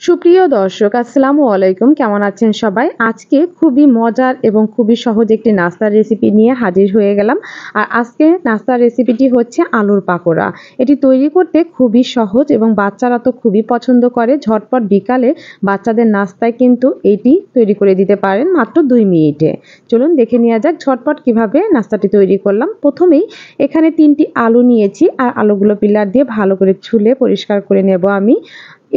সুপ্রিয় দর্শক আসসালামু আলাইকুম, কেমন আছেন সবাই? আজকে খুবই মজার এবং খুবই সহজ একটি নাস্তার রেসিপি নিয়ে হাজির হয়ে গেলাম। আর আজকে নাস্তার রেসিপিটি হচ্ছে আলুর পাকোড়া। এটি তৈরি করতে খুবই সহজ এবং বাচ্চারা তো খুবই পছন্দ করে। ঝটপট বিকালে বাচ্চাদের নাস্তায় কিন্তু এটি তৈরি করে দিতে পারেন মাত্র 2 মিনিটে। চলুন দেখে নেওয়া যাক ঝটপট কিভাবে নাস্তাটি তৈরি করলাম। প্রথমেই এখানে 3টি আলু নিয়েছি আর আলুগুলো পিলার দিয়ে ভালো করে ছুলে পরিষ্কার করে নেব আমি।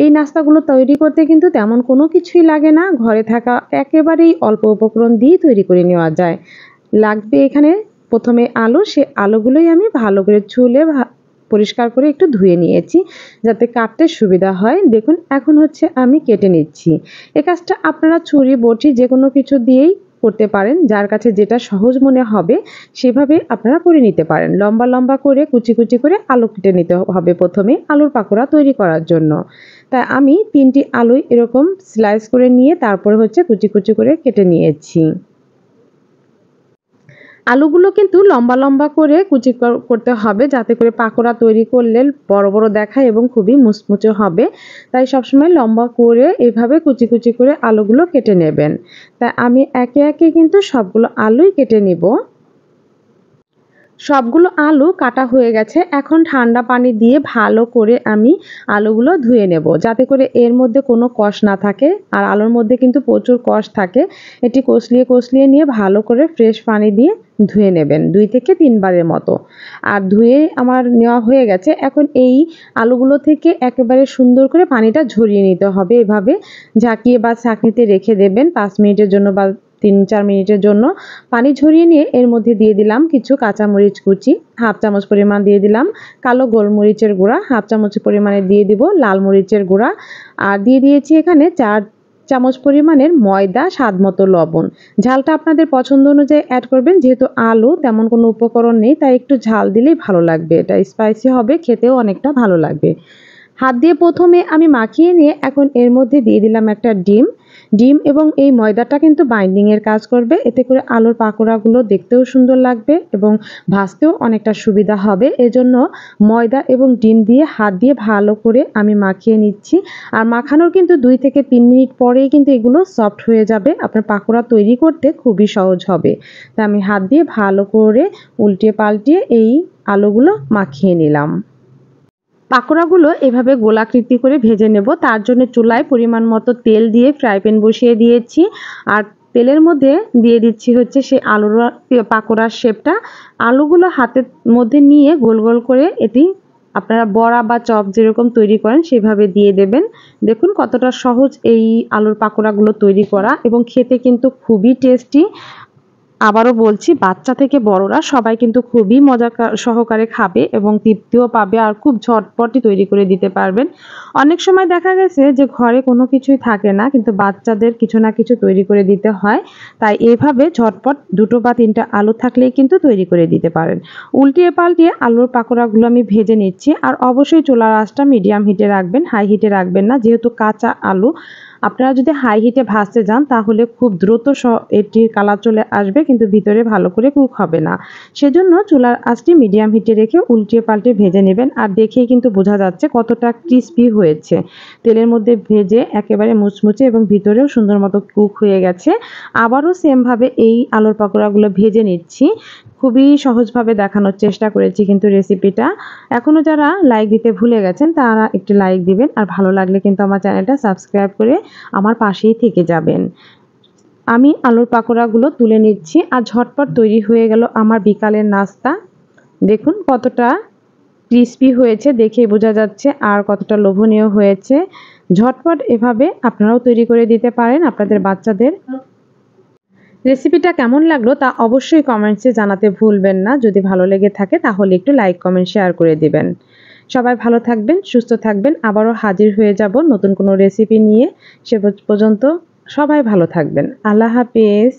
এই নাস্তাগুলো তৈরি করতে কিন্তু তেমন কোনো কিছুই লাগে না, ঘরে থাকা একেবারেই অল্প উপকরণ দিয়েই তৈরি করে নেওয়া যায়। লাগবে এখানে প্রথমে আলু, সে আলুগুলোই আমি ভালো করে ছুলে পরিষ্কার করে একটু ধুয়ে নিয়েছি যাতে কাটতে সুবিধা হয়। দেখুন এখন হচ্ছে আমি কেটে নিচ্ছি। এ কাজটা আপনারা ছুরি বটি যে কোনো কিছু দিয়েই করতে পারেন, যার কাছে যেটা সহজ মনে হবে সেভাবে আপনারা করে নিতে পারেন। লম্বা লম্বা করে কুচি কুচি করে আলু কেটে নিতে হবে প্রথমে আলুর পাকোড়া তৈরি করার জন্য। তাই আমি 3টি আলুই এরকম স্লাইস করে নিয়ে তারপরে হচ্ছে কুচি কুচি করে কেটে নিয়েছি। আলুগুলো কিন্তু লম্বা লম্বা করে কুচি করতে হবে যাতে করে পাকোড়া তৈরি করলে বড় বড় দেখায় এবং খুবই মুচমুচে হবে। তাই সবসময় লম্বা করে এইভাবে কুচি কুচি করে আলুগুলো কেটে নেবেন। তাই আমি একে একে কিন্তু সবগুলো আলুই কেটে নিব। সবগুলো আলু কাটা হয়ে গেছে। এখন ঠান্ডা পানি দিয়ে ভালো করে আমি আলুগুলো ধুয়ে নেব যাতে করে এর মধ্যে কোনো কষ না থাকে। আর আলুর মধ্যে কিন্তু প্রচুর কষ থাকে। এটি কষলিয়ে নিয়ে ভালো করে ফ্রেশ পানি দিয়ে ধুয়ে নেবেন 2 থেকে 3 বারের মতো। আর ধুয়ে আমার নেওয়া হয়ে গেছে। এখন এই আলুগুলো থেকে একেবারে সুন্দর করে পানিটা ঝরিয়ে নিতে হবে। এভাবে ঝাঁকিয়ে বা ছাঁকনিতে রেখে দেবেন 5 মিনিটের জন্য বা 3-4 মিনিটের জন্য। পানি ঝরিয়ে নিয়ে এর মধ্যে দিয়ে দিলাম কিছু কাঁচামরিচ কুচি, হাফ চামচ পরিমাণ দিয়ে দিলাম কালো গোলমরিচের গুঁড়া, হাফ চামচ পরিমাণে দিয়ে দিব লাল মরিচের গুঁড়া, আর দিয়ে দিয়েছি এখানে 4 চামচ পরিমাণের ময়দা, স্বাদ মতো লবণ। ঝালটা আপনাদের পছন্দ অনুযায়ী অ্যাড করবেন, যেহেতু আলু তেমন কোনো উপকরণ নেই তাই একটু ঝাল দিলেই ভালো লাগবে, এটা স্পাইসি হবে, খেতেও অনেকটা ভালো লাগবে। হাত দিয়ে প্রথমে আমি মাখিয়ে নিয়ে এখন এর মধ্যে দিয়ে দিলাম একটা ডিম এবং এই ময়দাটা কিন্তু বাইন্ডিং এর কাজ করবে। এতে করে আলুর পাকোড়াগুলো দেখতেও সুন্দর লাগবে এবং ভাজতেও অনেকটা সুবিধা হবে। এজন্য ময়দা এবং ডিম দিয়ে হাত দিয়ে ভালো করে আমি মাখিয়ে নিচ্ছি। আর মাখানোর কিন্তু 2 থেকে 3 মিনিট পরেই কিন্তু এগুলো সফট হয়ে যাবে। আপনার পাকোড়া তৈরি করতে খুবই সহজ হবে। তাই আমি হাত দিয়ে ভালো করে উল্টিয়ে পাল্টিয়ে এই আলুগুলো মাখিয়ে নিলাম। পাকোড়াগুলো এভাবে গোলাকৃতি করে ভেজে নেব। তার জন্য চুলায় পরিমাণ মতো তেল দিয়ে ফ্রাই প্যান বসিয়ে দিয়েছি। আর তেলের মধ্যে দিয়ে দিচ্ছি হচ্ছে সেই আলুর পাকোড়ার শেপটা। আলুগুলো হাতের মধ্যে নিয়ে গোল গোল করে এটি আপনারা বড়া বা চপ যেরকম তৈরি করেন সেভাবে দিয়ে দেবেন। দেখুন কতটা সহজ এই আলুর পাকোড়াগুলো তৈরি করা এবং খেতে কিন্তু খুবই টেস্টি। আবারও বলছি, বাচ্চা থেকে বড়রা সবাই কিন্তু খুবই মজা সহকারে খাবে এবং তৃপ্তিও পাবে আর খুব ঝটপটই তৈরি করে দিতে পারবেন। অনেক সময় দেখা গেছে যে ঘরে কোনো কিছুই থাকে না, কিন্তু বাচ্চাদের কিছু না কিছু তৈরি করে দিতে হয়। তাই এভাবে ঝটপট 2টো বা 3টা আলু থাকলেই কিন্তু তৈরি করে দিতে পারেন। উল্টিয়ে পাল্টিয়ে আলুর পাকোড়াগুলো আমি ভেজে নিচ্ছি। আর অবশ্যই চুলার আঁচটা মিডিয়াম হিটে রাখবেন, হাই হিটে রাখবেন না, যেহেতু কাঁচা আলু। আপনারা যদি হাই হিটে ভাজতে যান তাহলে খুব দ্রুত এটির কালার চলে আসবে কিন্তু ভিতরে ভালো করে কুক হবে না। সেজন্য চুলার আঁচটি মিডিয়াম হিটে রেখে উল্টিয়ে পাল্টে ভেজে নেবেন। আর দেখেই কিন্তু বোঝা যাচ্ছে কতটা ক্রিস্পি হয়েছে। তেলের মধ্যে ভেজে একেবারে মুচমুচে এবং ভিতরেও সুন্দর মতো কুক হয়ে গেছে। আবারও সেমভাবে এই আলুর পাকোড়াগুলো ভেজে নিচ্ছি। খুবই সহজভাবে দেখানোর চেষ্টা করেছি কিন্তু রেসিপিটা। এখনও যারা লাইক দিতে ভুলে গেছেন তারা একটি লাইক দিবেন, আর ভালো লাগলে কিন্তু আমার চ্যানেলটা সাবস্ক্রাইব করে আমার পাশেই থেকে যাবেন। আমি আলুর পাকোড়াগুলো তুলে নিচ্ছি আর ঝটপট তৈরি হয়ে গেল আমার বিকালের নাস্তা। দেখুন কতটা ক্রিস্পি হয়েছে, দেখেই বোঝা যাচ্ছে, আর কতটা লোভনীয় হয়েছে। ঝটপট এভাবে আপনারাও তৈরি করে দিতে পারেন আপনাদের বাচ্চাদের। রেসিপিটা কেমন লাগলো তা অবশ্যই কমেন্টসে জানাতে ভুলবেন না। যদি ভালো লেগে থাকে তাহলে একটু লাইক, কমেন্ট, শেয়ার করে দিবেন। সবাই ভালো থাকবেন, সুস্থ থাকবেন। আবারও হাজির হয়ে যাব নতুন কোনো রেসিপি নিয়ে। সে পর্যন্ত সবাই ভালো থাকবেন। আল্লাহ হাফেজ।